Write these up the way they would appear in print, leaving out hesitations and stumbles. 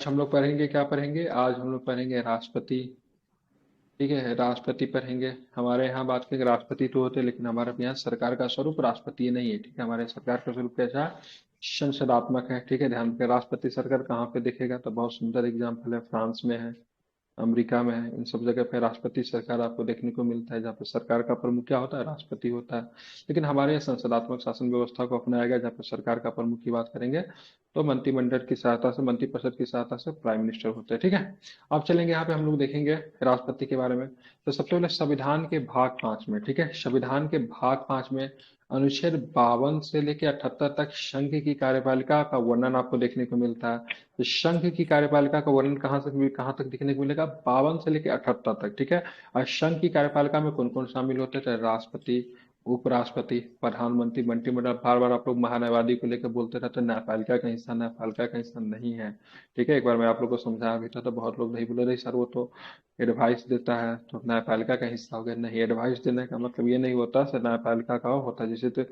हम लोग पढ़ेंगे, क्या पढ़ेंगे आज हम लोग पढ़ेंगे राष्ट्रपति। ठीक है, राष्ट्रपति पढ़ेंगे। हमारे यहाँ बात करेंगे, राष्ट्रपति तो होते हैं लेकिन हमारे यहाँ सरकार का स्वरूप राष्ट्रपति नहीं है। ठीक है, हमारे सरकार का स्वरूप कैसा है? संसदात्मक है। ठीक है, ध्यान रखें। राष्ट्रपति सरकार कहाँ पे दिखेगा? तो बहुत सुंदर एग्जाम्पल है, फ्रांस में है, अमेरिका में है, इन सब जगह पे राष्ट्रपति सरकार आपको देखने को मिलता है, जहाँ पे सरकार का प्रमुख क्या होता है? राष्ट्रपति होता है। लेकिन हमारे यहाँ संसदात्मक शासन व्यवस्था को अपनाया गया, जहाँ पे सरकार का प्रमुख की बात करेंगे तो मंत्रिमंडल की सहायता से, मंत्रिपरिषद की सहायता से प्राइम मिनिस्टर होते हैं। ठीक है, अब चलेंगे यहाँ पे हम लोग देखेंगे राष्ट्रपति के बारे में। तो सबसे पहले संविधान के भाग 5 में, ठीक है, संविधान के भाग 5 में अनुच्छेद 52 से लेकर 78 तक संघ की कार्यपालिका का वर्णन आपको देखने को मिलता है। तो संघ की कार्यपालिका का वर्णन कहाँ तक देखने को मिलेगा? 52 से लेकर 78 तक। ठीक है, और संघ की कार्यपालिका में कौन कौन शामिल होते हैं? तो राष्ट्रपति, उपराष्ट्रपति, प्रधानमंत्री, मंत्रिमंडल। बार बार आप लोग महान्यायवादी को लेकर बोलते रहते हैं न्यायपालिका का हिस्सा, न्यायपालिका का हिस्सा नहीं है। ठीक है, एक बार मैं आप लोग को समझाया भी था, तो बहुत लोग नहीं बोले, रही सर वो तो एडवाइस देता है तो न्यायपालिका का हिस्सा हो गया। नहीं, एडवाइस देने का मतलब ये नहीं होता सर न्यायपालिका का होता है। जैसे तो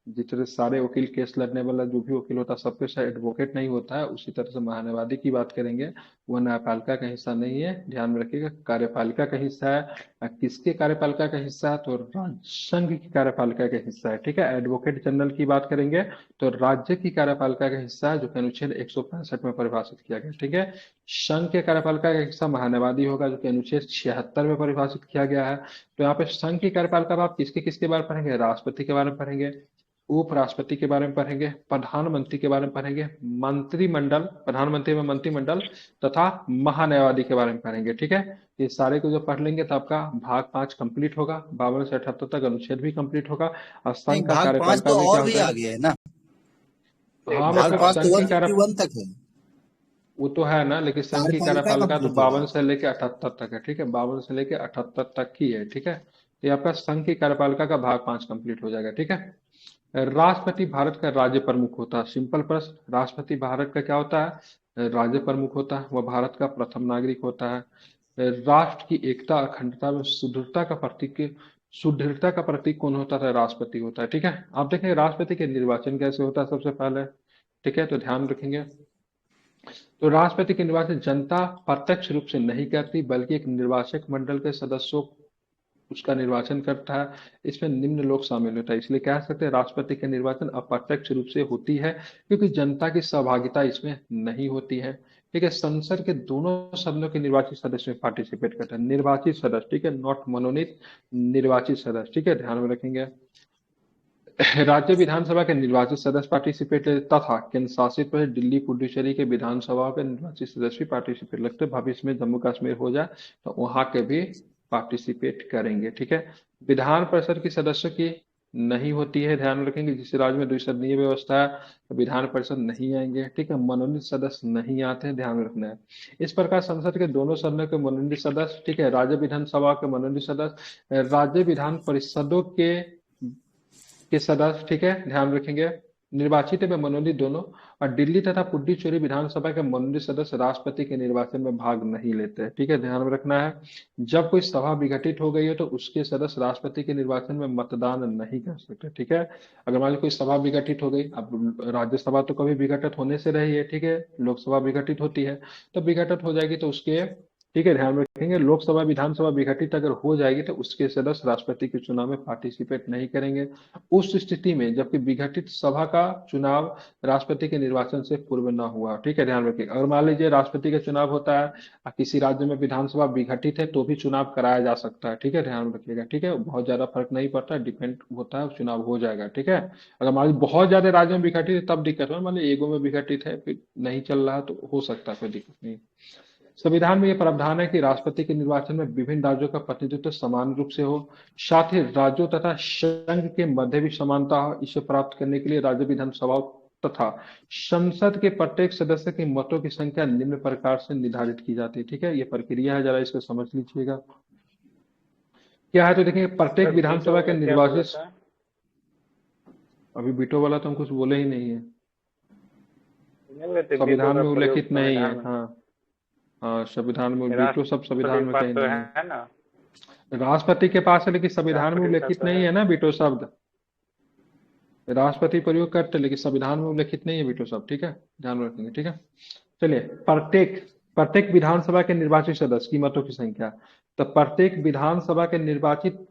जितने सारे वकील, केस लड़ने वाला जो भी वकील होता है, सबके साथ एडवोकेट नहीं होता है, उसी तरह से महान्यायवादी की बात करेंगे, वह न्यायपालिका का हिस्सा नहीं है। ध्यान में रखिएगा, कार्यपालिका का हिस्सा है। किसके कार्यपालिका का हिस्सा है? तो संघ की कार्यपालिका का हिस्सा है। ठीक है, एडवोकेट जनरल की बात करेंगे तो राज्य की कार्यपालिका का हिस्सा है, जो कि अनुच्छेद 165 में परिभाषित किया गया। ठीक है, संघ के कार्यपालिका का हिस्सा महान्यायवादी होगा, जो कि अनुच्छेद 76 में परिभाषित किया गया है। तो यहाँ पे संघ की कार्यपालिका में आप किसके किसके बारे में पढ़ेंगे? राष्ट्रपति के बारे में पढ़ेंगे, उपराष्ट्रपति के बारे में पढ़ेंगे, प्रधानमंत्री के बारे में पढ़ेंगे, मंत्रिमंडल, प्रधानमंत्री में मंत्रिमंडल तथा महान्यायवादी के बारे में पढ़ेंगे। ठीक है, ये सारे को जब पढ़ लेंगे तो आपका भाग 5 कंप्लीट होगा, 52 से 78 तक अनुच्छेद भी कंप्लीट होगा। और नहीं, संघ का भाग 5 कार्यपालिका तो में क्या और भी होता है? आगे है ना। हाँ, भाग मतलब 5 संघ तो की कार्य, 151 तक है। वो तो है ना, लेकिन संघ की कार्यपालिका कार्यपालिका तो कंप्लीट होगा। 52 से लेके 78 तक है। ठीक है, 52 से लेके 78 तक ही है। ठीक है, तो ये आपका संघ की कार्यपालिका का भाग 5 कंप्लीट हो जाएगा। ठीक है, राष्ट्रपति भारत का राज्य प्रमुख होता है। सिंपल प्रश्न, राष्ट्रपति भारत का क्या होता है? राज्य प्रमुख होता है। वह भारत का प्रथम नागरिक होता है। राष्ट्र की एकता, अखंडता में सुदृढ़ता का प्रतीक कौन होता है? राष्ट्रपति होता है। ठीक है, आप देखेंगे राष्ट्रपति के निर्वाचन कैसे होता है सबसे पहले। ठीक है, तो ध्यान रखेंगे, तो राष्ट्रपति के निर्वाचन जनता प्रत्यक्ष रूप से नहीं करती, बल्कि एक निर्वाचक मंडल के सदस्यों उसका निर्वाचन करता है। इसमें निम्न लोग शामिल होता है, इसलिए कह सकते हैं राष्ट्रपति का निर्वाचन अप्रत्यक्ष रूप से होती है, क्योंकि जनता की सहभागिता इसमें नहीं होती है। ठीक है, संसद के दोनों सदनों के निर्वाचित सदस्य में पार्टिसिपेट करते हैं, निर्वाचित सदस्य। ठीक है, नॉट मनोनीत, निर्वाचित सदस्य। ठीक है, ध्यान में रखेंगे। राज्य विधानसभा के निर्वाचित सदस्य पार्टिसिपेट तथा केंद्र शासित प्रदेश दिल्ली, पुडुचेरी के विधानसभा के निर्वाचित सदस्य भी पार्टिसिपेट लगते हैं। भविष्य में जम्मू कश्मीर हो जाए तो वहां के भी पार्टिसिपेट करेंगे। ठीक है, विधान परिषद की सदस्यों की नहीं होती है, ध्यान रखेंगे। जिस राज्य में द्विसदनीय व्यवस्था है तो विधान परिषद नहीं आएंगे। ठीक है, मनोनीत सदस्य नहीं आते हैं, ध्यान में रखना है। इस प्रकार संसद के दोनों सदनों के मनोनीत सदस्य, ठीक है, राज्य विधानसभा के मनोनीत सदस्य, राज्य विधान परिषदों के सदस्य, ठीक है, ध्यान रखेंगे, निर्वाचित में मनोनीत दोनों। और दिल्ली तथा पुडुचेरी विधानसभा के मनोनीत सदस्य राष्ट्रपति के निर्वाचन में भाग नहीं लेते हैं। ठीक है, ध्यान में रखना है। जब कोई सभा विघटित हो गई है तो उसके सदस्य राष्ट्रपति के निर्वाचन में मतदान नहीं कर सकते। ठीक है, अगर मान लो कोई सभा विघटित हो गई, अब राज्यसभा तो कभी विघटित होने से रही है, ठीक है, लोकसभा विघटित होती है, तो विघटित हो जाएगी तो उसके, ठीक है, ध्यान रखेंगे, लोकसभा विधानसभा विघटित अगर हो जाएगी तो उसके सदस्य राष्ट्रपति के चुनाव में पार्टिसिपेट नहीं करेंगे। उस स्थिति में जबकि विघटित सभा का चुनाव राष्ट्रपति के निर्वाचन से पूर्व न हुआ। ठीक है, ध्यान रखिएगा। अगर मान लीजिए राष्ट्रपति का चुनाव होता है और किसी राज्य में विधानसभा विघटित है तो भी चुनाव कराया जा सकता है। ठीक है, ध्यान रखिएगा। ठीक है, बहुत ज्यादा फर्क नहीं पड़ता, डिपेंड होता है, चुनाव हो जाएगा। ठीक है, अगर मान लीजिए बहुत ज्यादा राज्यों में विघटित है तब दिक्कत हो, मान लीजिए एगो में विघटित है फिर नहीं चल रहा तो हो सकता है, कोई दिक्कत नहीं। संविधान में यह प्रावधान है कि राष्ट्रपति के निर्वाचन में विभिन्न राज्यों का प्रतिनिधित्व समान रूप से हो, साथ ही राज्यों तथा संघ के मध्य भी समानता हो। इसे प्राप्त करने के लिए राज्य विधानसभाओं तथा संसद के प्रत्येक सदस्य के मतों की संख्या निम्न प्रकार से निर्धारित की जाती है। ठीक है, ये प्रक्रिया है, जरा इसको समझ लीजिएगा क्या है। तो देखिए, प्रत्येक सर वीटो विधानसभा के में क्या बोला निर्वाचित, था? अभी वीटो वाला तो हम कुछ बोले ही नहीं है, नहीं लेते वीटो संविधान का में प्रयोग उल्लेखित नहीं है। संविधान में। हाँ, हाँ, संविधान में वीटो सब संविधान राष्ट्रपति के में पास कहीं तो नहीं है। है ना। राष्ट्रपति के पास है लेकिन संविधान में राष्ट्रपति के पास उल्लेखित तो नहीं है। है ना वीटो शब्द। राष्ट्रपति प्रयोग करते लेकिन संविधान में उल्लेखित नहीं है वीटो शब्द। ठीक है, ध्यान में रखेंगे। ठीक है, चलिए, प्रत्येक प्रत्येक विधानसभा के निर्वाचित सदस्य की मतों की संख्या। तो प्रत्येक विधानसभा के निर्वाचित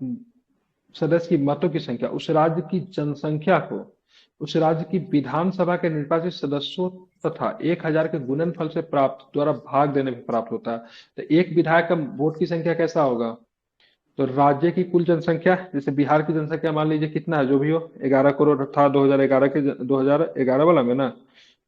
सदस्य की मतों की संख्या उस राज्य की जनसंख्या को उस राज्य की विधानसभा के निर्वाचित सदस्यों तथा 1000 के गुणनफल से प्राप्त द्वारा भाग देने पर प्राप्त होता है। तो एक विधायक का वोट की संख्या कैसा होगा? तो राज्य की कुल जनसंख्या, जैसे बिहार की जनसंख्या मान लीजिए कितना है, जो भी हो 11 करोड़ था 2011 के 2011 वाला में ना,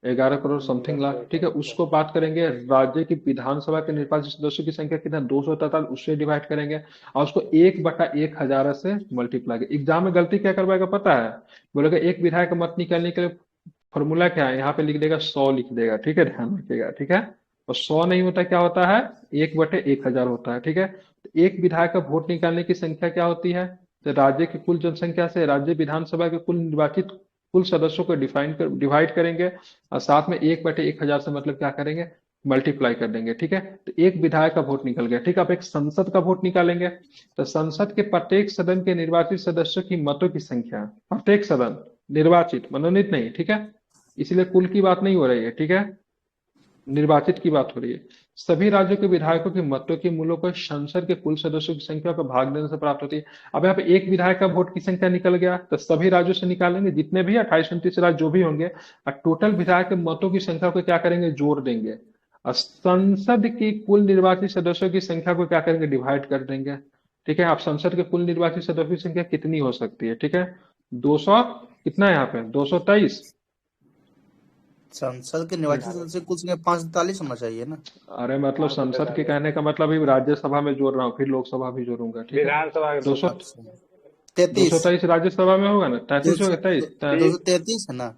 11 करोड़ समथिंग लाख, ठीक है। उसको बात करेंगे राज्य की विधानसभा के निर्वाचित सदस्यों की संख्या कितना 243, उससे डिवाइड करेंगे और उसको 1/1000 से मल्टीप्लाई। एग्जाम में गलती क्या करवाएगा पता है? बोलेगा एक विधायक का मत निकालने के लिए फॉर्मूला क्या है, यहाँ पे लिख देगा 100 लिख देगा, ठीक है, ध्यान रखिएगा, ठीक है। और 100 नहीं होता, क्या होता है, 1/1000 होता है, ठीक है। तो एक विधायक का वोट निकालने की संख्या क्या होती है? तो राज्य की कुल जनसंख्या से राज्य विधानसभा के कुल निर्वाचित कुल सदस्यों को डिवाइड करेंगे और साथ में 1/1000 से मतलब क्या करेंगे, मल्टीप्लाई कर देंगे, ठीक है। तो एक विधायक का वोट निकल गया, ठीक है। अब एक संसद का वोट निकालेंगे। तो संसद के प्रत्येक सदन के निर्वाचित सदस्यों की मतों की संख्या, प्रत्येक सदन निर्वाचित, मनोनीत नहीं, ठीक है, इसलिए कुल की बात नहीं हो रही है, ठीक है, निर्वाचित की बात हो रही है। सभी राज्यों के विधायकों के मतों के मूल्यों को संसद के कुल सदस्यों की संख्या को भाग देने से प्राप्त होती है। अब यहाँ पे एक विधायक का वोट की संख्या निकल गया, तो सभी राज्यों से निकालेंगे जितने भी 28-29 राज्य जो भी होंगे, और टोटल विधायक के मतों की संख्या को क्या करेंगे, जोड़ देंगे और संसद की कुल निर्वाचित सदस्यों की संख्या को क्या करेंगे, डिवाइड कर देंगे, ठीक है। आप संसद के कुल निर्वाचित सदस्यों की संख्या कितनी हो सकती है, ठीक है, 200, कितना है यहाँ पे 223। संसद के निर्वाचित सदस्य कुल संख्या 543 होना चाहिए ना। अरे मतलब संसद के कहने का मतलब ही राज्यसभा में जोड़ रहा हूँ, फिर लोकसभा भी जोड़ूंगा, ठीक है। विधानसभा के 200 33 223 राज्यसभा में होगा ना, 33 होगा, 233 है ना।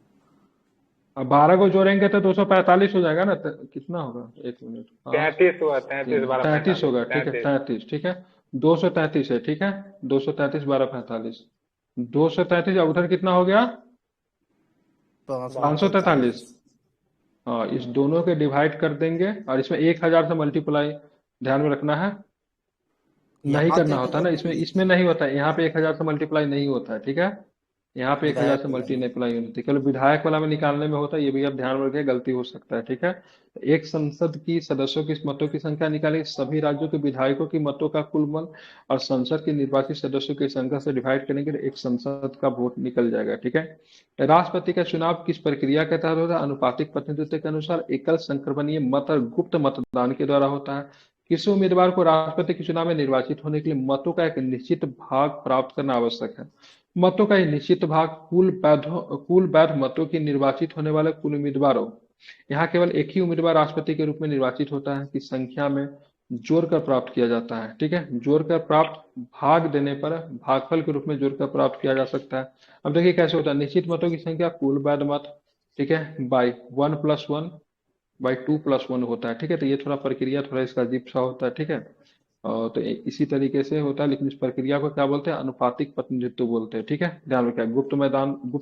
अब 12 को जोड़ेंगे तो 245 हो जाएगा ना, कितना होगा, एक मिनट, 33 हुआ, 33 12 33 होगा, ठीक है, 33। 33, ठीक है, 233 है, ठीक है, 233 12 45, 233, और उधर कितना हो गया, 543। हाँ, इस दोनों के डिवाइड कर देंगे और इसमें 1000 से मल्टीप्लाई, ध्यान में रखना है, नहीं यहाँ तो करना होता ना, इसमें इसमें नहीं होता है, यहाँ पे 1000 से मल्टीप्लाई नहीं होता है, ठीक है, यहाँ पे 1000 से मल्टीप्लाई नहीं होती, केवल विधायक वाला में निकालने में होता है, ये भी आप ध्यान में रखिए, गलती हो सकता है, ठीक है। तो एक संसद की सदस्यों की मतों की संख्या निकाली, सभी राज्यों के विधायकों की मतों का कुल मन और संसद के निर्वाचित सदस्यों की संख्या से डिवाइड करेंगे तो एक संसद का वोट निकल जाएगा, ठीक है। राष्ट्रपति का चुनाव किस प्रक्रिया के तहत होता है? अनुपातिक प्रतिनिधित्व के अनुसार एकल संक्रमणीय मत और गुप्त मतदान के द्वारा होता है। किसी उम्मीदवार को राष्ट्रपति के चुनाव में निर्वाचित होने के लिए मतों का एक निश्चित भाग प्राप्त करना आवश्यक है। मतों का एक निश्चित भाग कुल वैध मतों की निर्वाचित होने वाले कुल उम्मीदवारों, यहाँ केवल एक ही उम्मीदवार राष्ट्रपति के रूप में निर्वाचित होता है की संख्या में जोड़कर प्राप्त किया जाता है, ठीक है। जोड़कर प्राप्त भाग देने पर भागफल के रूप में जोड़कर प्राप्त किया जा सकता है। अब देखिए कैसे होता है, निश्चित मतों की संख्या कुल वैध मत, ठीक है, बाई 1+1/2+1 होता है, ठीक है। तो ये थोड़ा प्रक्रिया थोड़ा इसका अजीब सा होता है, ठीक है। तो इसी तरीके से होता है, लेकिन इस प्रक्रिया को क्या बोलते हैं, अनुपातिक प्रतिनिधित्व बोलते हैं, ठीक है, ध्यान रखें। गुप्त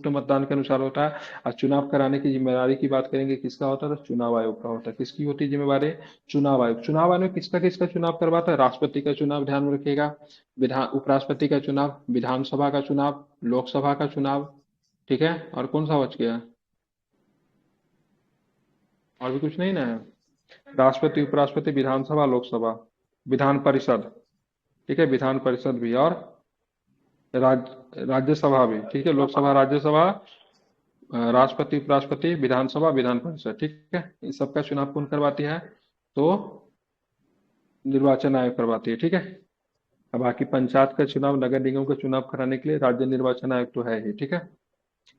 मतदान के अनुसार होता है। और चुनाव कराने की जिम्मेदारी की बात करेंगे, किसका होता है, तो चुनाव आयोग का होता है। किसकी होती है जिम्मेवारी? चुनाव आयोग। चुनाव आयोग किसका किसका चुनाव करवाता है? राष्ट्रपति का चुनाव, ध्यान में रखिएगा, विधान उपराष्ट्रपति का चुनाव, विधानसभा का चुनाव, लोकसभा का चुनाव, ठीक है। और कौन सा बच गया, और भी कुछ नहीं ना है? राष्ट्रपति, उपराष्ट्रपति, विधानसभा, लोकसभा, विधान परिषद, ठीक है, विधान परिषद भी, और राज्यसभा भी, ठीक है, लोकसभा, राज्यसभा, राष्ट्रपति, उपराष्ट्रपति, विधानसभा, विधान परिषद, ठीक है। इन सबका चुनाव कौन करवाती है? तो निर्वाचन आयोग करवाती है, ठीक है। अब बाकी पंचायत का चुनाव, नगर निगम का चुनाव कराने के लिए राज्य निर्वाचन आयोग तो है ही, ठीक है।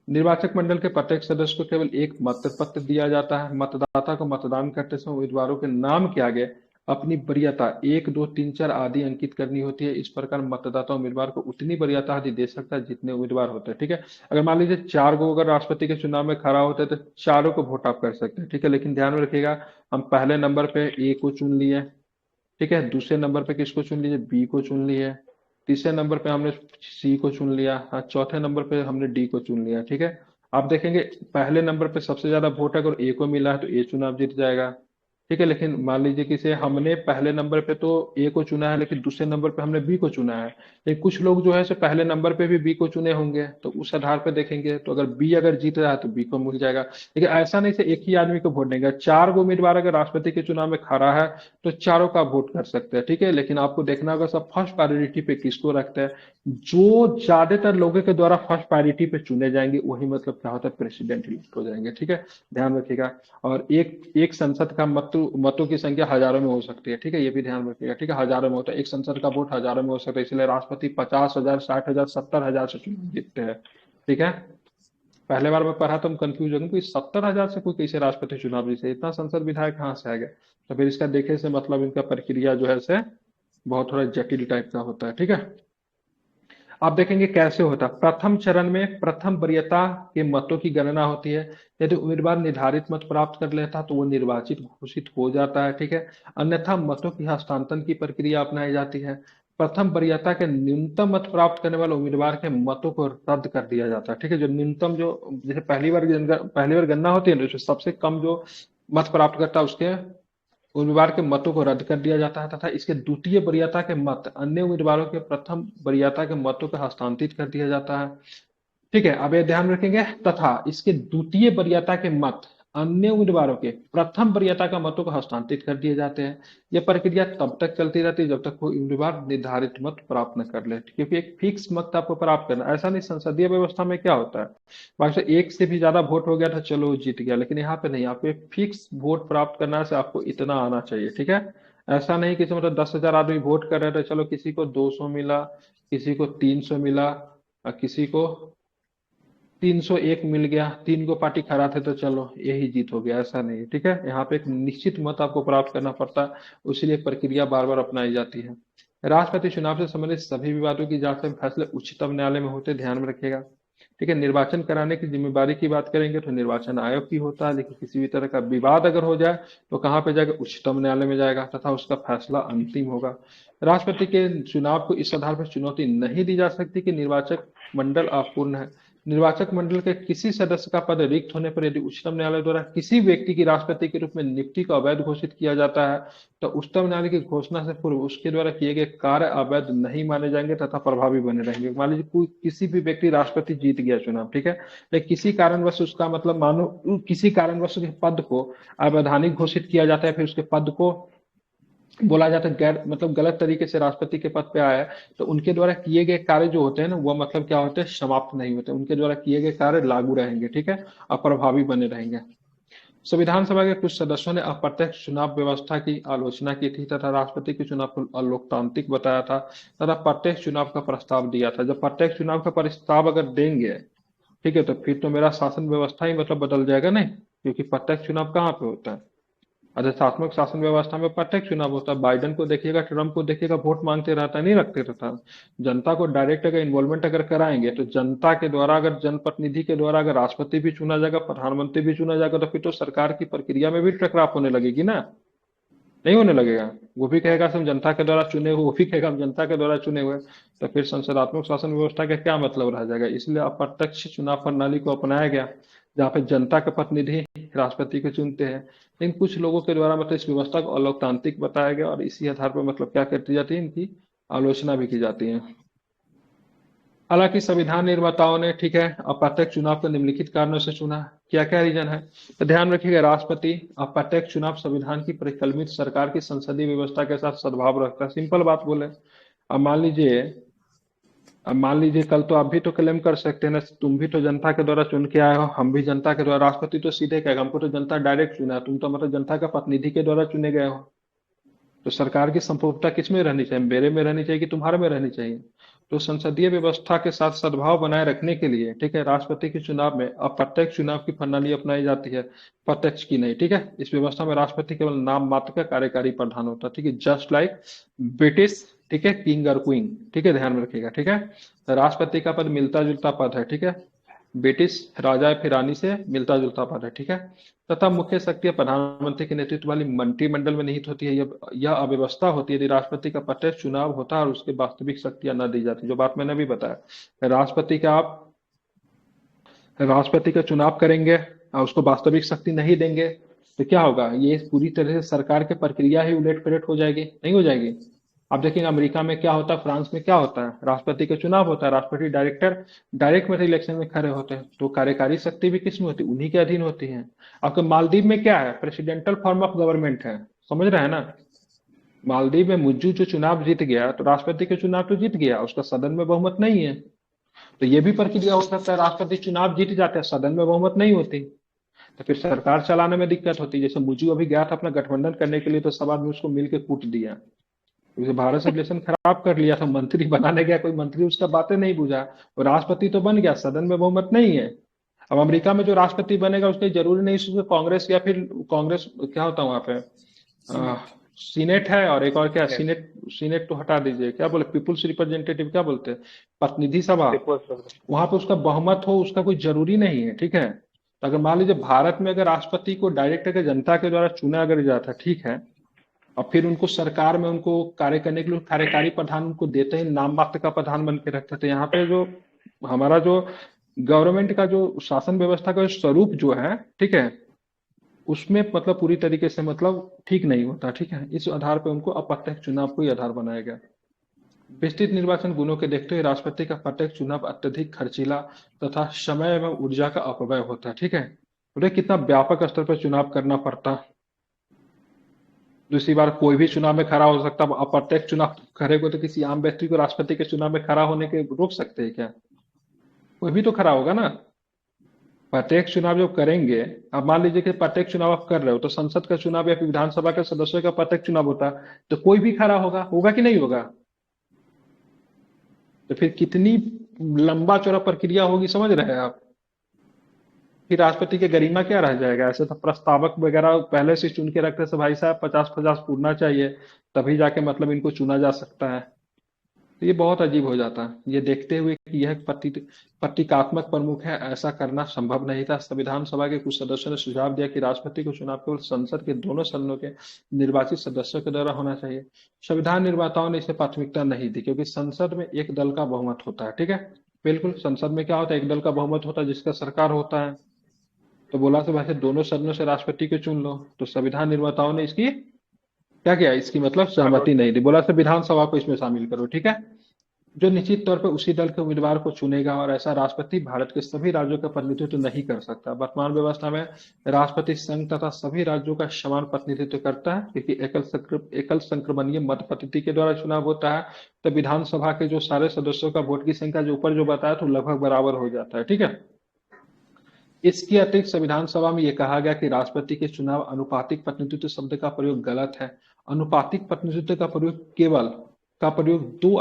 निर्वाचक मंडल के प्रत्येक सदस्य को केवल एक मतपत्र दिया जाता है। मतदाता को मतदान करते समय उम्मीदवारों के नाम के आगे अपनी वरीयता 1, 2, 3, 4 आदि अंकित करनी होती है। इस प्रकार मतदाता उम्मीदवार को उतनी वरीयता आदि दे सकता है जितने उम्मीदवार होते हैं, ठीक है। अगर मान लीजिए 4 को अगर राष्ट्रपति के चुनाव में खड़ा होते हैं तो चारों को वोट आप कर सकते हैं, ठीक है। लेकिन ध्यान में रखिएगा, हम पहले नंबर पे ए को चुन लिए, ठीक है, दूसरे नंबर पे किसको चुन लीजिए, बी को चुन लिए, तीसरे नंबर पे हमने सी को चुन लिया, हाँ, चौथे नंबर पे हमने डी को चुन लिया, ठीक है। आप देखेंगे पहले नंबर पे सबसे ज्यादा वोट अगर ए को मिला है तो ए चुनाव जीत जाएगा, ठीक है। लेकिन मान लीजिए कि से हमने पहले नंबर पे तो ए को चुना है, लेकिन दूसरे नंबर पे हमने बी को चुना है। लेकिन कुछ लोग जो है सो पहले नंबर पे भी बी को चुने होंगे, तो उस आधार पे देखेंगे, तो अगर बी अगर जीत रहा है तो बी को मिल जाएगा। लेकिन ऐसा नहीं से एक ही आदमी को वोट देंगे, चार गो उम्मीदवार अगर राष्ट्रपति के चुनाव में खड़ा है तो चारों का वोट कर सकते हैं। ठीक है। लेकिन आपको देखना होगा सब फर्स्ट प्रायोरिटी पे किसको रखते हैं, जो ज्यादातर लोगों के द्वारा फर्स्ट प्रायोरिटी पे चुने जाएंगे वही मतलब क्या होता है, प्रेसिडेंट इलेक्ट हो जाएंगे। ठीक है, ध्यान रखिएगा। और एक एक संसद का मतों की संख्या हजारों में हो सकती है। ठीक है, ये भी ध्यान रखिएगा। ठीक है, हजारों में होता है, एक संसद का वोट हजारों में हो सकता है, इसलिए राष्ट्रपति 50,000, 60,000, 70,000 से चुनाव जीतते हैं। ठीक है, पहले बार मैं पढ़ा तो हम कंफ्यूज हो गए कि 70,000 से कोई कैसे राष्ट्रपति चुनाव जीते, इतना संसद विधायक कहाँ से आ गया। तो फिर इसका देखे से मतलब इनका प्रक्रिया जो है से बहुत थोड़ा जटिल टाइप का होता है। ठीक है, आप देखेंगे कैसे होता है। प्रथम चरण में प्रथम वरीयता के मतों की गणना होती है। यदि उम्मीदवार निर्धारित मत प्राप्त कर लेता तो वो निर्वाचित घोषित हो जाता है। ठीक है, अन्यथा मतों की हस्तांतरण की प्रक्रिया अपनाई जाती है। प्रथम वरीयता के न्यूनतम मत प्राप्त करने वाले उम्मीदवार के मतों को रद्द कर दिया जाता है। ठीक है, जो न्यूनतम, जो जैसे पहली बार गणना होती है ना, तो सबसे कम जो मत प्राप्त करता है उसके उम्मीदवार के मतों को रद्द कर दिया जाता है, तथा इसके द्वितीय वरीयता के मत अन्य उम्मीदवारों के प्रथम वरीयता के मतों को हस्तांतरित कर दिया जाता है। ठीक है, अब ये ध्यान रखेंगे, तथा इसके द्वितीय वरीयता के मत अन्य उम्मीदवारों के प्रथम वरीयता का मतों को हस्तांतरित कर दिए जाते हैं। यह प्रक्रिया तब तक चलती रहती है जब तक कोई उम्मीदवार निर्धारित मत प्राप्त न कर ले, क्योंकि एक फिक्स मत आपको प्राप्त करना। ऐसा नहीं, संसदीय व्यवस्था में क्या होता है, बाकी एक से भी ज्यादा वोट हो गया था चलो जीत गया, लेकिन यहाँ पे नहीं, आपको एक फिक्स वोट प्राप्त करना है, से आपको इतना आना चाहिए। ठीक है, ऐसा नहीं कि मतलब 10,000 आदमी वोट कर रहे थे, चलो किसी को 200 मिला, किसी को 300 मिला, और किसी को 301 मिल गया, तीन को पार्टी खड़ा थे तो चलो यही जीत हो गया, ऐसा नहीं है। ठीक है, यहाँ पे एक निश्चित मत आपको प्राप्त करना पड़ता है, इसीलिए प्रक्रिया बार बार अपनाई जाती है। राष्ट्रपति चुनाव से संबंधित सभी विवादों की जांच एवं फैसले उच्चतम न्यायालय में होते हैं, ध्यान में रखिएगा। ठीक है, निर्वाचन कराने की जिम्मेदारी की बात करेंगे तो निर्वाचन आयोग की होता है, लेकिन किसी भी तरह का विवाद अगर हो जाए तो कहाँ पे जाएगा, उच्चतम न्यायालय में जाएगा, तथा उसका फैसला अंतिम होगा। राष्ट्रपति के चुनाव को इस आधार पर चुनौती नहीं दी जा सकती कि निर्वाचक मंडल अपूर्ण है। निर्वाचक मंडल के किसी सदस्य का पद रिक्त होने पर यदि उच्चतम न्यायालय द्वारा किसी व्यक्ति की राष्ट्रपति के रूप में नियुक्ति को अवैध घोषित किया जाता है, तो उच्चतम न्यायालय की घोषणा से पूर्व उसके द्वारा किए गए कार्य अवैध नहीं माने जाएंगे तथा प्रभावी बने रहेंगे। मान लीजिए कोई किसी भी व्यक्ति राष्ट्रपति जीत गया चुनाव, ठीक है, लेकिन किसी कारणवश उसका मतलब मानो किसी कारणवश उसके पद को अवैधानिक घोषित किया जाता है, फिर उसके पद को बोला जाता है गैर मतलब गलत तरीके से राष्ट्रपति के पद पे आया है, तो उनके द्वारा किए गए कार्य जो होते हैं ना, वो मतलब क्या होते हैं, समाप्त नहीं होते, उनके द्वारा किए गए कार्य लागू रहेंगे। ठीक है, और प्रभावी बने रहेंगे। संविधान सभा के कुछ सदस्यों ने अप्रत्यक्ष चुनाव व्यवस्था की आलोचना की थी तथा राष्ट्रपति के चुनाव को अलोकतांत्रिक बताया था, तथा प्रत्यक्ष चुनाव का प्रस्ताव दिया था। जब प्रत्यक्ष चुनाव का प्रस्ताव अगर देंगे, ठीक है, तो फिर तो मेरा शासन व्यवस्था ही मतलब बदल जाएगा नहीं, क्योंकि प्रत्यक्ष चुनाव कहाँ पे होता है, अधिशात्मक शासन व्यवस्था में प्रत्यक्ष चुनाव होता है। बाइडेन को देखिएगा, ट्रम्प को देखिएगा, वोट मांगते रहता है, नहीं रखते रहता। जनता को डायरेक्ट अगर इन्वॉल्वमेंट अगर कराएंगे तो जनता के द्वारा, अगर जनप्रतिनिधि के द्वारा अगर राष्ट्रपति भी चुना जाएगा, प्रधानमंत्री भी चुना जाएगा, तो फिर तो सरकार की प्रक्रिया में भी टकराव होने लगेगी ना, नहीं होने लगेगा। वो भी कहेगा हम जनता के द्वारा चुने हुए, वो भी कहेगा हम जनता के द्वारा चुने हुए, तो फिर संसदात्मक शासन व्यवस्था का क्या मतलब रह जाएगा। इसलिए अप्रत्यक्ष चुनाव प्रणाली को अपनाया गया, जहाँ पे जनता के प्रतिनिधि राष्ट्रपति को चुनते हैं। लेकिन कुछ लोगों के द्वारा मतलब इस व्यवस्था को अलोकतांत्रिक बताया गया, और इसी आधार पर मतलब क्या करती जाती है, इनकी आलोचना भी की जाती है। हालांकि संविधान निर्माताओं ने, ठीक है, अप्रत्यक्ष चुनाव को निम्नलिखित कारणों से चुना। क्या क्या रीजन है, तो ध्यान रखिएगा, राष्ट्रपति अप्रत्यक्ष चुनाव संविधान की परिकल्पित सरकार की संसदीय व्यवस्था के साथ सद्भाव रखता है। सिंपल बात बोले, अब मान लीजिए कल तो आप भी तो क्लेम कर सकते हैं ना, तुम भी तो जनता के द्वारा चुन के आए हो, हम भी जनता के द्वारा। राष्ट्रपति तो सीधे कहेगा हमको तो जनता डायरेक्ट चुना है, तुम तो मतलब जनता का प्रतिनिधि के द्वारा चुने गए हो। तो सरकार की संप्रभुता किस में रहनी चाहिए, मेरे में रहनी चाहिए कि तुम्हारे में रहनी चाहिए। तो संसदीय व्यवस्था के साथ सद्भाव बनाए रखने के लिए, ठीक है, राष्ट्रपति के चुनाव में अप्रत्यक्ष चुनाव की प्रणाली अपनाई जाती है, प्रत्यक्ष की नहीं। ठीक है, इस व्यवस्था में राष्ट्रपति केवल नाम मात्र का कार्यकारी प्रधान होता है। ठीक है, जस्ट लाइक ब्रिटिश, ठीक है, किंग और क्वीन। ठीक है, ध्यान में रखिएगा। ठीक है, तो राष्ट्रपति का पद मिलता जुलता पद है। ठीक है, ब्रिटिश राजा फिर रानी से मिलता जुलता पद है। ठीक है, तथा मुख्य शक्तियां प्रधानमंत्री के नेतृत्व वाली मंत्रिमंडल में निहित होती है। यह अव्यवस्था होती है यदि राष्ट्रपति का प्रत्यक्ष चुनाव होता है और उसके वास्तविक शक्तियां न दी जाती, जो बात मैंने अभी बताया। राष्ट्रपति का चुनाव करेंगे और उसको वास्तविक शक्ति नहीं देंगे, तो क्या होगा, ये पूरी तरह से सरकार की प्रक्रिया ही उलट पलट हो जाएगी, नहीं हो जाएगी। आप देखेंगे अमेरिका में क्या होता है, फ्रांस में क्या होता है, राष्ट्रपति का चुनाव होता है, राष्ट्रपति डायरेक्टर डायरेक्ट में इलेक्शन में खड़े होते हैं, तो कार्यकारी शक्ति भी किसमें होती है, उन्हीं के अधीन होती है। आपके मालदीव में क्या है, प्रेसिडेंटल फॉर्म ऑफ गवर्नमेंट है, समझ रहे हैं ना। मालदीव में मुज्जू जो चुनाव जीत गया, तो राष्ट्रपति के चुनाव तो जीत गया, उसका सदन में बहुमत नहीं है। तो ये भी प्रक्रिया हो सकता है, राष्ट्रपति चुनाव जीत जाते हैं, सदन में बहुमत नहीं होती, तो फिर सरकार चलाने में दिक्कत होती है। जैसे मुज्जू अभी गया था अपना गठबंधन करने के लिए, तो सब आदमी उसको मिलकर कूट दिया, क्योंकि भारत से रिलेशन खराब कर लिया था, मंत्री बनाने गया, कोई मंत्री उसका बातें नहीं बुझा, और राष्ट्रपति तो बन गया, सदन में बहुमत नहीं है। अब अमेरिका में जो राष्ट्रपति बनेगा उसके जरूरी नहीं उसमें कांग्रेस या फिर कांग्रेस क्या होता है वहां पे, सीनेट है, और एक और क्या है, सीनेट, सीनेट तो हटा दीजिए, क्या बोले, पीपुल्स रिप्रेजेंटेटिव क्या बोलते हैं, प्रतिनिधि सभा, वहां पे उसका बहुमत हो उसका कोई जरूरी नहीं है, ठीक है। तो अगर मान लीजिए भारत में अगर राष्ट्रपति को डायरेक्ट अगर जनता के द्वारा चुना अगर जाता है, ठीक है, और फिर उनको सरकार में उनको कार्य करने के लिए कार्यकारी प्रधान उनको देते हैं, नाम मात्र का प्रधान बन के रखते थे। यहाँ पे जो हमारा जो गवर्नमेंट का जो शासन व्यवस्था का स्वरूप जो है, ठीक है, उसमें मतलब पूरी तरीके से मतलब ठीक नहीं होता, ठीक है। इस आधार पर उनको अप्रत्यक्ष चुनाव को ही आधार बनाया गया। विस्तृत निर्वाचन गुणों के देखते हुए राष्ट्रपति का प्रत्यक्ष चुनाव अत्यधिक खर्चीला तथा समय एवं ऊर्जा का अपव्यय होता है, ठीक है। उन्हें कितना व्यापक स्तर पर चुनाव करना पड़ता। दूसरी बार कोई भी चुनाव में खड़ा हो सकता, अप्रत्यक्ष चुनाव खड़े को तो किसी आम व्यक्ति को राष्ट्रपति के चुनाव में खड़ा होने के रोक सकते हैं क्या, कोई भी तो खड़ा होगा ना। प्रत्येक चुनाव जब करेंगे, अब मान लीजिए कि प्रत्येक चुनाव आप कर रहे हो, तो संसद का चुनाव या फिर विधानसभा के सदस्यों का प्रत्येक चुनाव होता, तो कोई भी खड़ा होगा, होगा कि नहीं होगा। तो फिर कितनी लंबा चौड़ा प्रक्रिया होगी, समझ रहे हैं आप। फिर राष्ट्रपति की गरिमा क्या रह जाएगा। ऐसे तो प्रस्तावक वगैरह पहले से चुन के रखते से भाई साहब 50-50 पूरना चाहिए, तभी जाके मतलब इनको चुना जा सकता है। तो ये बहुत अजीब हो जाता है। ये देखते हुए कि यह प्रतीकात्मक प्रमुख है, ऐसा करना संभव नहीं था। संविधान सभा के कुछ सदस्यों ने सुझाव दिया कि राष्ट्रपति को चुनाव केवल संसद के दोनों सदनों के निर्वाचित सदस्यों के द्वारा होना चाहिए। संविधान निर्माताओं ने इसे प्राथमिकता नहीं दी, क्योंकि संसद में एक दल का बहुमत होता है, ठीक है। बिल्कुल, संसद में क्या होता है, एक दल का बहुमत होता है जिसका सरकार होता है। तो बोला तो वैसे दोनों सदनों से राष्ट्रपति को चुन लो, तो संविधान निर्माताओं ने इसकी क्या किया, इसकी मतलब सहमति नहीं दी, बोला तो विधानसभा को इसमें शामिल करो, ठीक है, जो निश्चित तौर पर उसी दल के उम्मीदवार को चुनेगा। और ऐसा राष्ट्रपति भारत के सभी राज्यों का प्रतिनिधित्व नहीं कर सकता। वर्तमान व्यवस्था में राष्ट्रपति संघ तथा सभी राज्यों का समान प्रतिनिधित्व करता है, क्योंकि एकल संक्रमणीय मत पद्धति के द्वारा चुनाव होता है। तो विधानसभा के जो सारे सदस्यों का वोट की संख्या जो ऊपर जो बताया तो लगभग बराबर हो जाता है, ठीक है। इसके अतिरिक्त संविधान सभा में यह कहा गया कि राष्ट्रपति के चुनाव अनुपातिक प्रतिनिधित्व शब्द का प्रयोग गलत है। अनुपातिक प्रतिनिधित्व का प्रयोग दो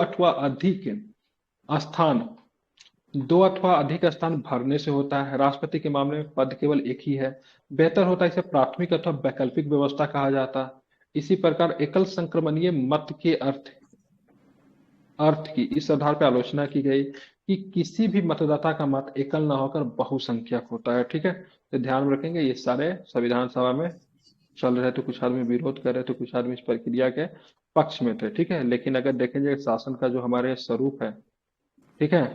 अथवा अधिक स्थान भरने से होता है। राष्ट्रपति के मामले में पद केवल एक ही है। बेहतर होता है इसे प्राथमिक अथवा वैकल्पिक व्यवस्था कहा जाता। इसी प्रकार एकल संक्रमणीय मत के अर्थ की इस आधार पर आलोचना की गई कि किसी भी मतदाता का मत एकल न होकर बहुसंख्यक होता है, ठीक है। तो ध्यान रखेंगे, ये सारे संविधान सभा में चल रहे थे, कुछ आदमी विरोध कर रहे थे, कुछ आदमी इस प्रक्रिया के पक्ष में थे, ठीक है। लेकिन अगर देखेंगे शासन का जो हमारे स्वरूप है, ठीक है,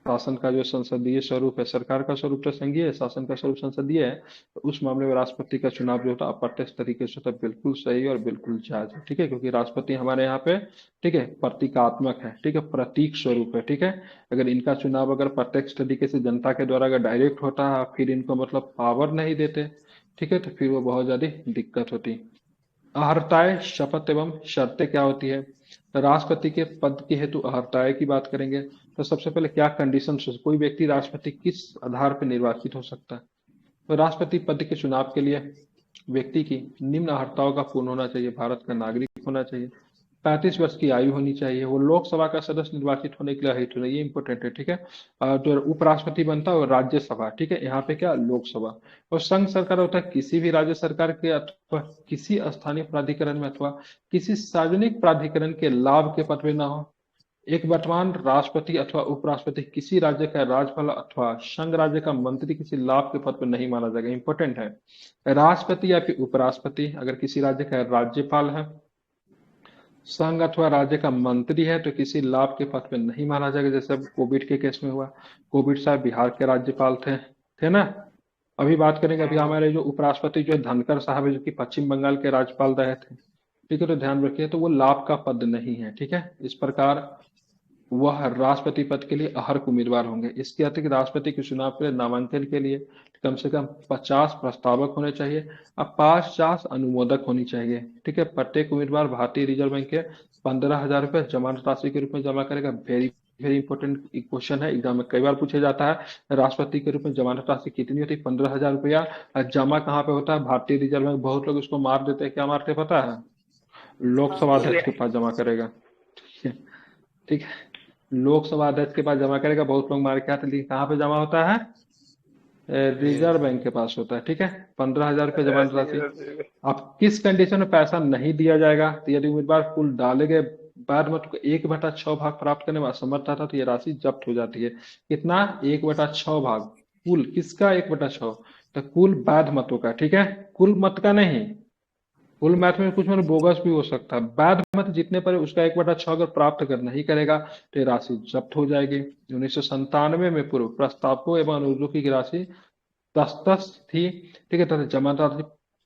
शासन का जो संसदीय स्वरूप है, सरकार का स्वरूप तो संघीय है, शासन का स्वरूप संसदीय है, तो उस मामले में राष्ट्रपति का चुनाव जो होता है अप्रत्यक्ष तरीके से होता है, बिल्कुल सही और बिल्कुल जायज है, ठीक है। क्योंकि राष्ट्रपति हमारे यहाँ पे, ठीक है, प्रतीकात्मक है, ठीक है, प्रतीक स्वरूप है, ठीक है। अगर इनका चुनाव अगर प्रत्यक्ष तरीके से जनता के द्वारा अगर डायरेक्ट होता है, फिर इनको मतलब पावर नहीं देते, ठीक है, तो फिर वो बहुत ज्यादा दिक्कत होती। अहर्ताएं, शपथ एवं शर्तें क्या होती है। तो राष्ट्रपति के पद के हेतु अहर्ताएं की बात करेंगे, तो सबसे पहले क्या कंडीशन, कोई व्यक्ति राष्ट्रपति किस आधार पर निर्वाचित हो सकता है। तो राष्ट्रपति पद के चुनाव के लिए व्यक्ति की निम्न अहर्ताओं का पूर्ण होना चाहिए। भारत का नागरिक होना चाहिए, 35 वर्ष की आयु होनी चाहिए, वो लोकसभा का सदस्य निर्वाचित होने के लिए अहित होना, ये इंपॉर्टेंट है, ठीक है। जो उपराष्ट्रपति बनता है वो राज्यसभा, ठीक है, यहाँ पे क्या लोकसभा। और संघ सरकार होता है किसी भी राज्य सरकार के अथवा किसी स्थानीय प्राधिकरण में अथवा किसी सार्वजनिक प्राधिकरण के लाभ के पद में ना हो। एक वर्तमान राष्ट्रपति अथवा उपराष्ट्रपति किसी राज्य का राज्यपाल अथवा संघ राज्य का मंत्री किसी लाभ के पद पर नहीं माना जाएगा, इंपॉर्टेंट है। राष्ट्रपति या फिर उपराष्ट्रपति अगर किसी राज्य का राज्यपाल है, संघ अथवा राज्य का मंत्री है, तो किसी लाभ के पद पे नहीं माना जाएगा। जैसे कोविड के केस में हुआ, कोविड साहब बिहार के राज्यपाल थे ना, अभी बात करेंगे, अभी हमारे जो उपराष्ट्रपति जो है धनखड़ साहब है, जो कि पश्चिम बंगाल के राज्यपाल रहे थे, ठीक है, तो ध्यान रखिए, तो वो लाभ का पद नहीं है, ठीक है। इस प्रकार वह राष्ट्रपति पद के लिए अहर्क उम्मीदवार होंगे। इसके अतिरिक्त राष्ट्रपति के चुनाव के लिए नामांकन के लिए कम से कम 50 प्रस्तावक होने चाहिए और 50 अनुमोदक होनी चाहिए, ठीक है। प्रत्येक उम्मीदवार भारतीय रिजर्व बैंक के 15,000 रुपये जमानत राशि के रूप में जमा करेगा। वेरी वेरी इंपॉर्टेंट क्वेश्चन है, एग्जाम में कई बार पूछा जाता है, राष्ट्रपति के रूप में जमानत राशि कितनी होती है? 15,000 रुपया। जमा कहाँ पे होता है? भारतीय रिजर्व बैंक। बहुत लोग इसको मार देते हैं, क्या मारते हैं पता है? लोकसभा अध्यक्ष के पास जमा करेगा, ठीक है, ठीक है। लोकसभा अध्यक्ष के पास जमा करेगा, बहुत लोग मार के आते हैं, लेकिन कहाँ पे जमा होता है? रिजर्व बैंक के पास होता है, ठीक है। 15,000 रुपये जमानत राशि। अब किस कंडीशन में पैसा नहीं दिया जाएगा? तो यदि उम्मीदवार कुल डाले गए बाद मतलब 1/6 भाग प्राप्त करने में असमर्थ था, तो ये राशि जब्त हो जाती है। कितना? 1/6 भाग। कुल किसका 1/6? तो कुल वैध मतों का, ठीक है, कुल मत का नहीं। कुल मैथ में कुछ मतलब बोगस भी हो सकता है। वैध मत जितने पर उसका 1/6 अगर प्राप्त कर नहीं करेगा तो ये राशि जब्त हो जाएगी। 1997 में पूर्व प्रस्तावकों एवं अनुरोधों की राशि 10-10 थी, ठीक है, तथा जमा राशि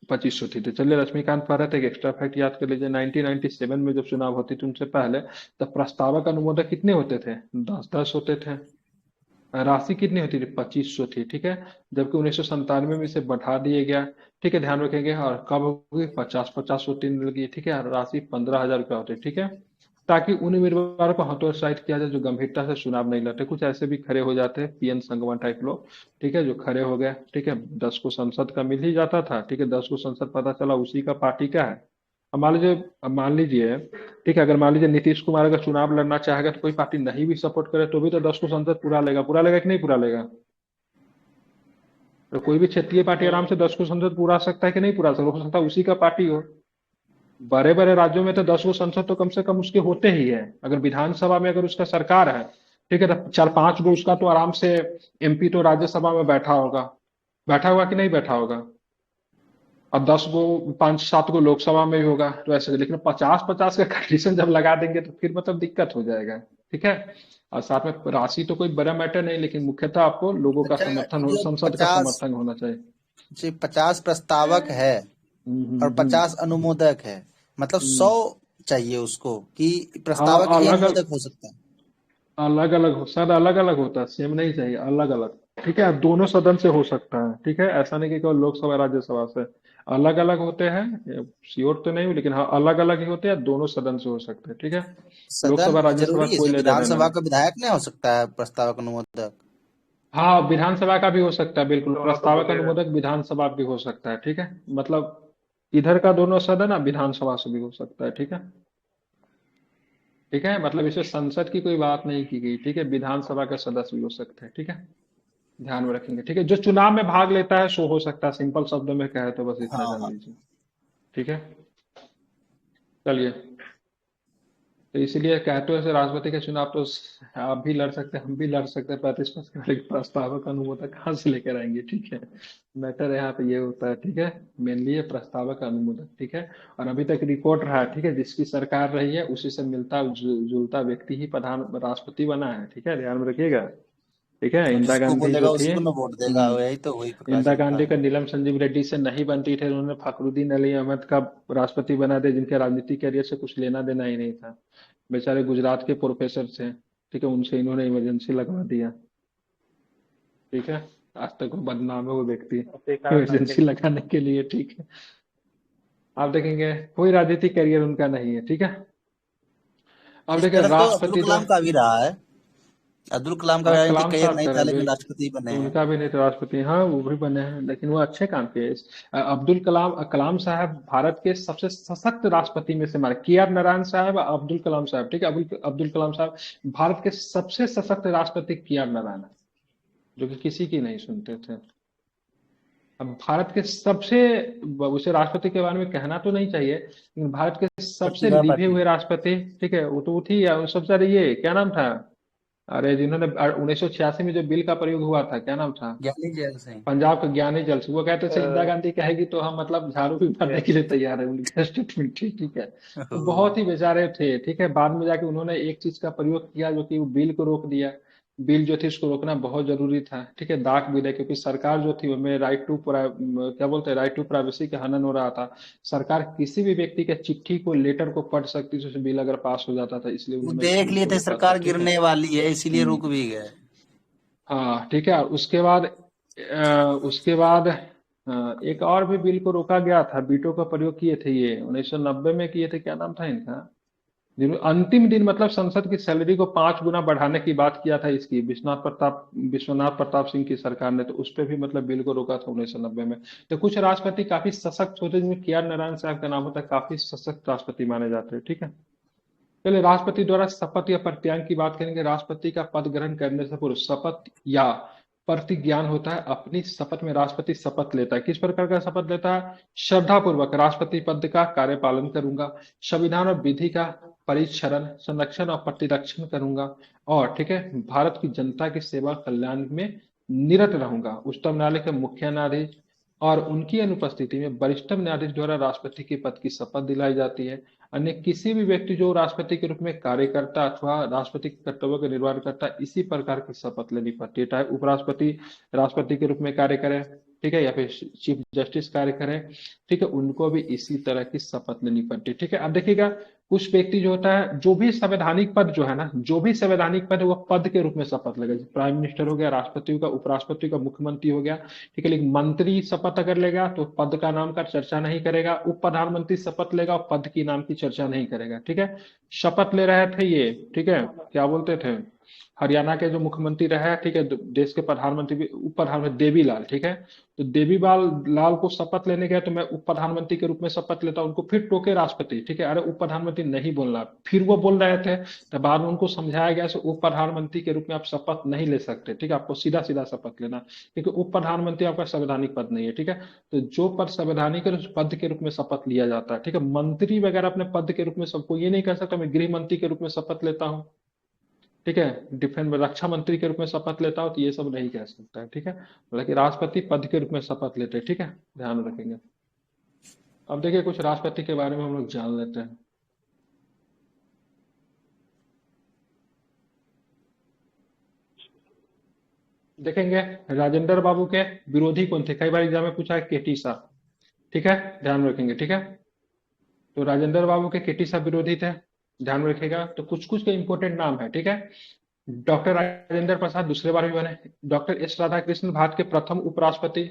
2500 थी। तो चलिए रश्मिकांत पढ़ रहे थे, एक एक्स्ट्रा फैक्ट याद कर लीजिए। 1997 में जब चुनाव होती थी उनसे पहले, तब प्रस्तावक अनुमोदक कितने होते थे? 10-10 होते थे। राशि कितनी होती थी? 2500 थी, ठीक है। जबकि 1997 में इसे बढ़ा दिया गया, ठीक है, ध्यान रखेंगे। और कब होगी? 50-50 होती लगी, ठीक है। राशि 15,000 रुपया होती है, ठीक है, ताकि उन उम्मीदवारों को हतोत्साहित किया जाए जो गंभीरता से चुनाव नहीं लड़ते। कुछ ऐसे भी खड़े हो जाते हैं, पीएन संगमा टाइप लोग, ठीक है, जो खड़े हो गए, ठीक है। 10 को संसद का मिल ही जाता था, ठीक है, 10 को संसद पता चला उसी का पार्टी का है। अब मान लीजिए, ठीक है, अगर मान लीजिए नीतीश कुमार अगर चुनाव लड़ना चाहेगा तो कोई पार्टी नहीं भी सपोर्ट करे तो भी तो 10 को संसद पूरा लेगा कि नहीं पूरा लेगा? तो कोई भी क्षेत्रीय पार्टी आराम से 10 को संसद पूरा सकता है कि नहीं पूरा सकता? हो सकता है उसी का पार्टी हो। बड़े बड़े राज्यों में तो 10 को संसद तो कम से कम उसके होते ही है। अगर विधानसभा में अगर उसका सरकार है, ठीक है, तो 4-5 गो उसका तो आराम से एमपी तो राज्यसभा में बैठा होगा कि नहीं बैठा होगा? और 10 गो 5-7 गो लोकसभा में भी होगा, तो ऐसे। लेकिन 50-50 का कंडीशन जब लगा देंगे तो फिर मतलब दिक्कत हो जाएगा, ठीक है। और साथ में राशि तो कोई बड़ा मैटर नहीं, लेकिन मुख्यतः आपको लोगों का अच्छा, समर्थन हो, जो संसद का 50 समर्थन होना चाहिए। जी 50 प्रस्तावक है और 50 अनुमोदक है, मतलब 100 हम्म। चाहिए उसको कि हाँ, प्रस्तावक ही अलग अनुमोदक हो सकता है? अलग अलग हो सर, अलग अलग होता है, सेम नहीं चाहिए, अलग अलग, ठीक है। दोनों सदन से हो सकता है, ठीक है, ऐसा नहीं कि केवल लोकसभा राज्यसभा से। अलग अलग होते हैं, श्योर तो नहीं हूँ, लेकिन हाँ अलग अलग ही होते हैं, दोनों सदन से हो सकते हैं, ठीक है। सदन लोकसभा राज्यसभा जरूरी है? कोई जैसे लेना देना विधानसभा नहीं। का विधायक नहीं हो सकता है प्रस्तावक अनुमोदक? हाँ, विधानसभा का भी हो सकता है, बिल्कुल। दोनों तो प्रस्तावक बोले रहे। अनुमोदक विधानसभा भी हो सकता है, ठीक है। मतलब इधर का दोनों सदन और विधानसभा से भी हो सकता है, ठीक है, ठीक है। मतलब इसमें संसद की कोई बात नहीं की गई, ठीक है, विधानसभा के सदस्य भी हो सकते हैं, ठीक है। ध्यान में रखेंगे, ठीक है। जो चुनाव में भाग लेता है सो हो सकता है, सिंपल शब्दों में कहे तो बस इतना हाँ जान हाँ। लीजिए, ठीक है। चलिए, तो इसीलिए कहते हैं राष्ट्रपति के चुनाव तो आप भी लड़ सकते हैं, हम भी लड़ सकते हैं 35% का, लेकिन प्रस्तावक अनुमोदक कहाँ से लेकर आएंगे, ठीक है। मैटर यहाँ पे ये होता है, ठीक है, मेनली ये प्रस्तावक अनुमोदक, ठीक है। और अभी तक रिकॉर्ड रहा है, ठीक है, जिसकी सरकार रही है उसी से मिलता जुलता व्यक्ति ही प्रधान राष्ट्रपति बना है, ठीक है, ध्यान में रखिएगा, ठीक है। तो इंदिरा जिसको गांधी जो बोलेगा थी, उसी को ना वोट देगा, यही तो वही प्रकार इंदिरा चलता गांधी है। का नीलम संजीव रेड्डी से नहीं बनती थी, उन्होंने फखरुद्दीन अली अहमद का राष्ट्रपति बना दिया, जिनके राजनीतिक कैरियर से कुछ लेना देना ही नहीं था। बेचारे गुजरात के प्रोफेसर थे, ठीक है, उनसे इन्होंने इमरजेंसी लगवा दिया, ठीक है। आज तक वो बदनाम है वो व्यक्ति उसी कारण इमरजेंसी लगाने के लिए, ठीक है। आप देखेंगे कोई राजनीतिक कैरियर उनका नहीं है, ठीक है। अब इस देखिए तरफ तो अब्दुल राष्ट्रपति कलाम द्वारा, का भी रहा है। अब्दुल कलाम का हाँ राजनीतिक कलाम करियर साहब नहीं कर था, रहे लेकिन बिल, राष्ट्रपति बने हैं। उनका भी नहीं था राष्ट्रपति, हाँ वो भी बने हैं, लेकिन वो अच्छे काम किए। अब्दुल कलाम कलाम साहब भारत के सबसे सशक्त राष्ट्रपति में से मारे, के आर नारायण साहब, अब्दुल कलाम साहब, ठीक है। अब्दुल अब्दुल कलाम साहब भारत के सबसे सशक्त राष्ट्रपति के आर नारायण है, जो कि किसी की नहीं सुनते थे। अब भारत के सबसे, उसे राष्ट्रपति के बारे में कहना तो नहीं चाहिए, लेकिन भारत के सबसे निभे प्रतिभापति हुए राष्ट्रपति, ठीक है, वो तो वो थी, सबसे ज्यादा ये क्या नाम था? अरे जिन्होंने 1986 में जो बिल का प्रयोग हुआ था, क्या नाम था? ज्ञानी जैल सिंह। पंजाब का ज्ञानी जल सिंह। वो कहते थे इंदिरा गांधी कहेगी तो हम मतलब झाड़ू भी मारने के लिए तैयार है, उनका स्टेटमेंट थी, ठीक है। तो बहुत ही बेचारे थे, ठीक है। बाद में जाके उन्होंने एक चीज का प्रयोग किया जो कि वो बिल को रोक दिया। बिल जो थी उसको रोकना बहुत जरूरी था, ठीक है, डाक बिल है, क्योंकि सरकार जो थी उनमें क्या बोलते हैं, राइट टू प्राइवेसी का हनन हो रहा था। सरकार किसी भी व्यक्ति के चिट्ठी को, लेटर को पढ़ सकती थी, उसमें बिल अगर पास हो जाता था, इसलिए वो उन्होंने इस देख बिल लिए को थे रोका था, सरकार ठीक है। गिरने वाली है, इसीलिए रुक हम्म। भी गए। हाँ ठीक है, और उसके बाद एक और भी बिल को रोका गया था, बीटो का प्रयोग किए थे ये 1990 में किए थे, क्या नाम था इनका, अंतिम दिन मतलब संसद की सैलरी को 5 गुना बढ़ाने की बात किया था इसकी, विश्वनाथ प्रताप सिंह की सरकार ने, तो उस पर भी मतलब बिल को रोका था 1990 में। तो कुछ राष्ट्रपति काफी सशक्त होते हैं, जिनमें के आर नारायण साहब का नाम होता है, काफी सशक्त राष्ट्रपति माने जाते हैं, ठीक है। पहले राष्ट्रपति द्वारा शपथ या प्रतिज्ञा की बात करेंगे। राष्ट्रपति का पद ग्रहण करने से पूर्व शपथ या प्रतिज्ञान होता है। अपनी शपथ में राष्ट्रपति शपथ लेता है। किस प्रकार का शपथ लेता है? श्रद्धा पूर्वक राष्ट्रपति पद का कार्य पालन करूंगा, संविधान और विधि का परिक्षरण, संरक्षण और प्रतिरक्षण करूंगा, और ठीक है, भारत की जनता की सेवा कल्याण में निरत रहूंगा। उच्चतम न्यायालय के मुख्य न्यायाधीश और उनकी अनुपस्थिति में वरिष्ठतम न्यायाधीश द्वारा राष्ट्रपति के पद की शपथ दिलाई जाती है। अन्य किसी भी व्यक्ति जो राष्ट्रपति के रूप में कार्य करता अथवा राष्ट्रपति के कर्तव्यों का निर्वहन करता, इसी प्रकार की शपथ लेनी पड़ती है। चाहे उपराष्ट्रपति राष्ट्रपति के रूप में कार्य करे, ठीक है, या फिर चीफ जस्टिस कार्य करे, ठीक है, उनको भी इसी तरह की शपथ लेनी पड़ती है, ठीक है। अब देखिएगा, कुछ व्यक्ति जो होता है, जो भी संवैधानिक पद जो है ना, जो भी संवैधानिक पद है, वो पद के रूप में शपथ लेगा। प्राइम मिनिस्टर हो गया, राष्ट्रपति का, उपराष्ट्रपति का, मुख्यमंत्री हो गया, ठीक है। लेकिन मंत्री शपथ अगर लेगा तो पद का नाम का चर्चा नहीं करेगा। उप प्रधानमंत्री शपथ लेगा और पद की नाम की चर्चा नहीं करेगा, ठीक है। शपथ ले रहे थे ये, ठीक है, क्या बोलते थे, हरियाणा के जो मुख्यमंत्री रहे, ठीक है, देश के प्रधानमंत्री भी, उप प्रधानमंत्री देवी लाल, ठीक है। तो देवी लाल को शपथ लेने गए, तो मैं उप प्रधानमंत्री के रूप में शपथ लेता हूं, उनको फिर टोके राष्ट्रपति, ठीक है, अरे उप प्रधानमंत्री नहीं बोलना, फिर वो बोल रहे थे, तो बाद में उनको समझाया गया उप प्रधानमंत्री के रूप में आप शपथ नहीं ले सकते, ठीक है, आपको सीधा सीधा शपथ लेना, क्योंकि उप प्रधानमंत्री आपका संवैधानिक पद नहीं है, ठीक है। तो जो पद संवैधानिक है, उस पद के रूप में शपथ लिया जाता है, ठीक है। मंत्री वगैरह अपने पद के रूप में, सबको ये नहीं कर सकता मैं गृह मंत्री के रूप में शपथ लेता हूँ, ठीक है, डिफेंस रक्षा मंत्री के रूप में शपथ लेता हो, तो ये सब नहीं कह सकता है, ठीक है। हालांकि राष्ट्रपति पद के रूप में शपथ लेते हैं, ठीक है, ध्यान रखेंगे। अब देखिए, कुछ राष्ट्रपति के बारे में हम लोग जान लेते हैं। देखेंगे, राजेंद्र बाबू के विरोधी कौन थे, कई बार एग्जाम में पूछा है, केटी साहब, ठीक है, ध्यान रखेंगे, ठीक है। तो राजेंद्र बाबू के केटी साहब विरोधी थे, ध्यान में रखिएगा। तो कुछ कुछ के इंपॉर्टेंट नाम है, ठीक है। डॉक्टर राजेंद्र प्रसाद दूसरे बार भी बने। डॉक्टर एस राधाकृष्णन भारत के प्रथम उपराष्ट्रपति,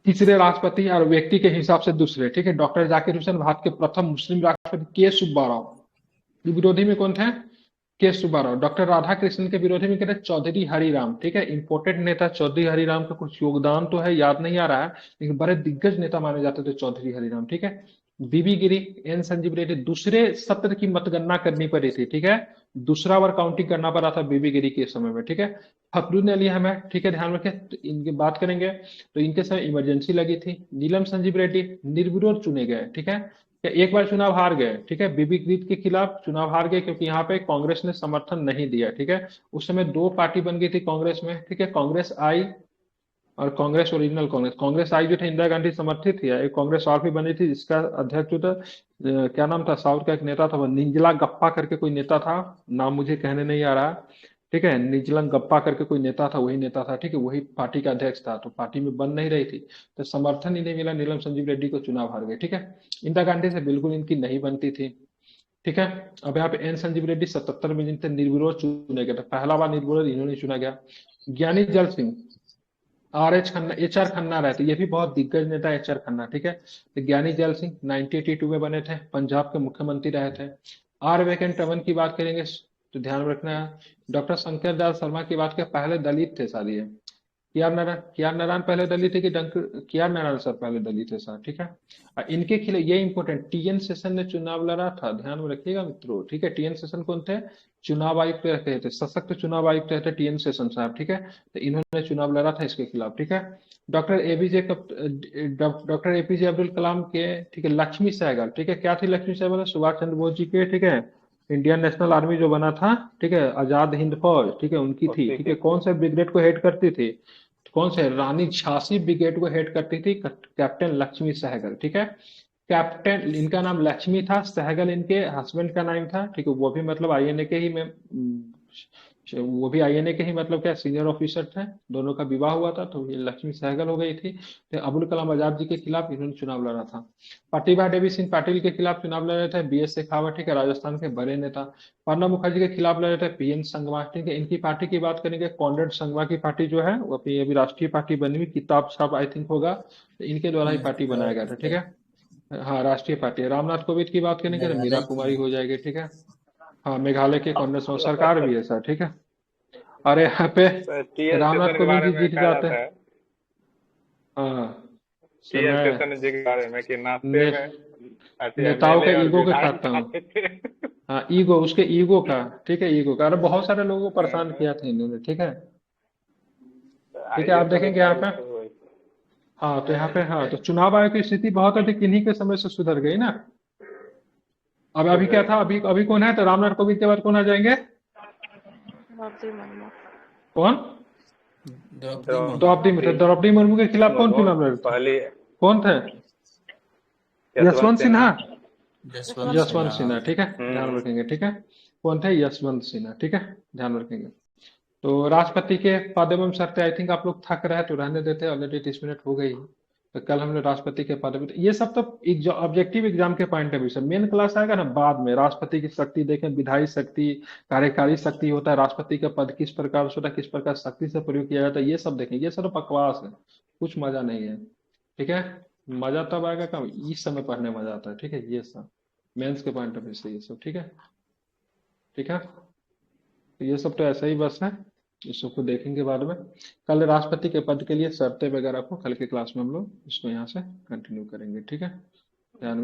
तीसरे राष्ट्रपति और व्यक्ति के हिसाब से दूसरे, ठीक है। डॉक्टर जाकिर हुसैन भारत के प्रथम मुस्लिम राष्ट्रपति। के सुब्बाराव विरोधी में कौन थे? के सुब्बाराव। डॉक्टर राधाकृष्णन के विरोधी में कहते हैं चौधरी हरिराम, ठीक है, इंपोर्टेंट नेता चौधरी हरिराम का कुछ योगदान तो है, याद नहीं आ रहा है, लेकिन बड़े दिग्गज नेता माने जाते थे चौधरी हरिराम, ठीक है। बीबी गिरी, एन संजीव रेड्डी, दूसरे सत्र की मतगणना करनी पड़ी थी, ठीक है, दूसरा बार काउंटिंग करना पड़ा था बीबी गिरी के समय में, ठीक है। फखरुद्दीन अली हमें, ठीक है, ध्यान रखें, तो इनकी बात करेंगे, तो इनके समय इमरजेंसी लगी थी। नीलम संजीव रेड्डी निर्विरोध चुने गए, ठीक है, एक बार चुनाव हार गए, ठीक है, बीबी गिरी के खिलाफ चुनाव हार गए, क्योंकि यहाँ पे कांग्रेस ने समर्थन नहीं दिया, ठीक है। उस समय दो पार्टी बन गई थी कांग्रेस में, ठीक है, कांग्रेस आई और कांग्रेस ओरिजिनल कांग्रेस। कांग्रेस आई जो था इंदिरा गांधी समर्थित थी, एक कांग्रेस और भी बनी थी, जिसका अध्यक्ष जो था, क्या नाम था, साउथ का एक नेता था, वो निंजला गप्पा करके कोई नेता था, नाम मुझे कहने नहीं आ रहा, ठीक है, निंजला गप्पा करके कोई नेता था, वही नेता था, ठीक है, वही पार्टी का अध्यक्ष था। तो पार्टी में बन नहीं रही थी, तो समर्थन ही नहीं मिला, नीलम संजीव रेड्डी को चुनाव हार गए, ठीक है। इंदिरा गांधी से बिल्कुल इनकी नहीं बनती थी, ठीक है। अब यहाँ पे एन संजीव रेड्डी 77 में जिनसे निर्विरोध चुने गए थे, पहला बार निर्विरोध इन्होंने चुना गया। ज्ञानी जल सिंह, एच आर खन्ना रहते, ये भी बहुत दिग्गज नेता एच आर खन्ना, ठीक है। तो ज्ञानी जैल सिंह 1982 में बने थे, पंजाब के मुख्यमंत्री रहे थे। आर वेंकट रमन की बात करेंगे तो ध्यान रखना है। डॉक्टर शंकर दयाल शर्मा की बात करें, पहले दलित थे शायद ये। के आर नारायण पहले दलित थे कि के आर नारायण सर पहले दलित थे सर, ठीक है। इनके खिलाफ ये इंपॉर्टेंट, टीएन सेशन ने चुनाव लड़ा था, ध्यान में रखिएगा मित्रों, ठीक है। टीएन सेशन कौन थे? चुनाव आयुक्त रहे थे, सशक्त चुनाव आयुक्त रहे थे टीएन सेशन साहब, ठीक है। तो इन्होंने चुनाव लड़ा था इसके खिलाफ, ठीक है। डॉक्टर एपीजे अब्दुल कलाम के, ठीक है, लक्ष्मी सहगल, ठीक है, क्या थी लक्ष्मी सहगल? सुभाष चंद्र बोस जी के, ठीक है, इंडियन नेशनल आर्मी जो बना था, ठीक है, आजाद हिंद फौज, ठीक है, उनकी थी, ठीक है। कौन से ब्रिगेड को हेड करती थी? कौन से? रानी झांसी ब्रिगेड को हेड करती थी कैप्टन लक्ष्मी सहगल, ठीक है। कैप्टन, इनका नाम लक्ष्मी था, सहगल इनके हस्बैंड का नाम था, ठीक है, वो भी मतलब आईएनए के ही में वो भी आईएनए के ही मतलब क्या सीनियर ऑफिसर थे। दोनों का विवाह हुआ था तो ये लक्ष्मी सहगल हो गई थी, तो अबुल कलाम आजाद जी के खिलाफ इन्होंने चुनाव लड़ा था। प्रतिभा देवी सिंह पाटिल के खिलाफ चुनाव लड़ रहे थे बीएस शेखावत, ठीक है, राजस्थान के बड़े नेता। प्रणब मुखर्जी के खिलाफ लड़ रहे थे पीएन संगमा, ठीक है। इनकी पार्टी की बात करेंगे, कॉनरेड संगमा की पार्टी जो है वो अभी अभी राष्ट्रीय पार्टी बनी हुई, किताब साहब आई थिंक होगा, तो इनके द्वारा ही पार्टी बनाया गया था, ठीक है। हाँ, राष्ट्रीय पार्टी है। रामनाथ कोविंद की बात करेंगे तो मीरा मेघालय की कुमारी हो जाएगी, ठीक है। हाँ, मेघालय के कांग्रेस में सरकार भी है सर, ठीक है। और यहाँ पे टीएल रामनाथ स्टेशन के कोविंद बारे जी में जीत कहा जाते जाता हैं। है, हाँ, टीएल समय स्टेशन जी के बारे में कि नाश्ते ने, में नेताओं के एमएलए और ईगो के विधायक खाता हूँ। जाते थे। हाँ, ईगो, उसके ईगो का, ठीक है, ईगो का। अरे बहुत सारे लोगों को परेशान किया था इन्होंने, ठीक है। ठीक है, आप आईएएस देखेंगे यहाँ अधिकारी पे। तो हाँ, तो यहाँ पे, हाँ, तो चुनाव आयोग की स्थिति बहुत अधिक इन्हीं के समय से सुधर गई ना। अब अभी क्या सुधर था, गए। अभी अभी कौन है, तो रामनाथ कोविंद के बाद कौन आ जाएंगे? कौन? द्रौपदी मुर्मू। द्रौपदी मुर्मू। द्रौपदी द्रौपदी मुर्मू के खिलाफ कौन मुर्मू चुनाव लड़ रहे थे? पहली कौन थे? यशवंत यशवंत सिन्हा। सिन्हा। जसवंत यशवंत सिन्हा। सिन्हा, ठीक है, ध्यान हम्म। रखेंगे, ठीक है। कौन थे? यशवंत सिन्हा, ठीक है, ध्यान रखेंगे। तो राष्ट्रपति के पद एवं शर्तें, आई थिंक आप लोग थक रहे हैं तो रहने देते हैं, ऑलरेडी 30 मिनट हो गई है। तो कल हमने राष्ट्रपति के पद एवं, ये सब तो ऑब्जेक्टिव एग्जाम के पॉइंट ऑफ व्यू से, मेन क्लास आएगा ना बाद में। राष्ट्रपति की शक्ति देखें, विधायी शक्ति, कार्यकारी शक्ति होता है, राष्ट्रपति का पद किस प्रकार से होता है, किस प्रकार शक्ति से प्रयोग किया जाता है, ये सब देखें। ये सब तो बकवास है, कुछ मजा नहीं है, ठीक है। मजा तब आएगा कब, इस समय पढ़ने में मजा आता है, ठीक है। ये सब मेंस के पॉइंट ऑफ व्यू से ये सब, ठीक है, ठीक है। तो ये सब तो ऐसा ही बस है, इस सबको देखेंगे बाद में। कल राष्ट्रपति के पद के लिए शर्तें वगैरह को कल के क्लास में हम लोग इसको यहाँ से कंटिन्यू करेंगे, ठीक है। ध्यान में